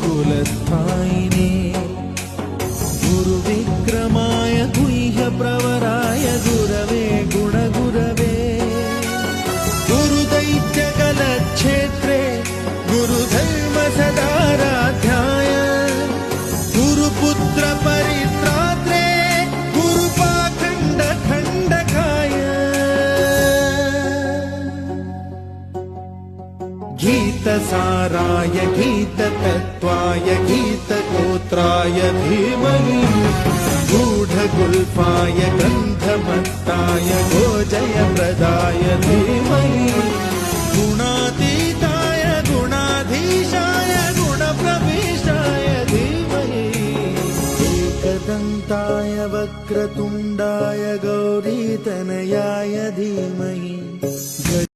गुरुकुलस्थायिने गुरुविक्रमाय गुह्यप्रवराय गुरवे गुणगुरवे गुरुदैत्यकलक्षेत्रे गुरुधर्मसदाराध्याय गुरुपुत्रपरित्रात्रे गुरुपाखण्डखण्डकाय गीतसाराय गीततत्त्वाय गीतगोत्राय धीमहि गूढगुल्फाय गन्धमत्ताय गोजयप्रदाय धीमहि गुणातीताय गुणाधीशाय गुणप्रवेशाय धीमहि एकदन्ताय वक्रतुण्डाय गौरीतनयाय धीमहि।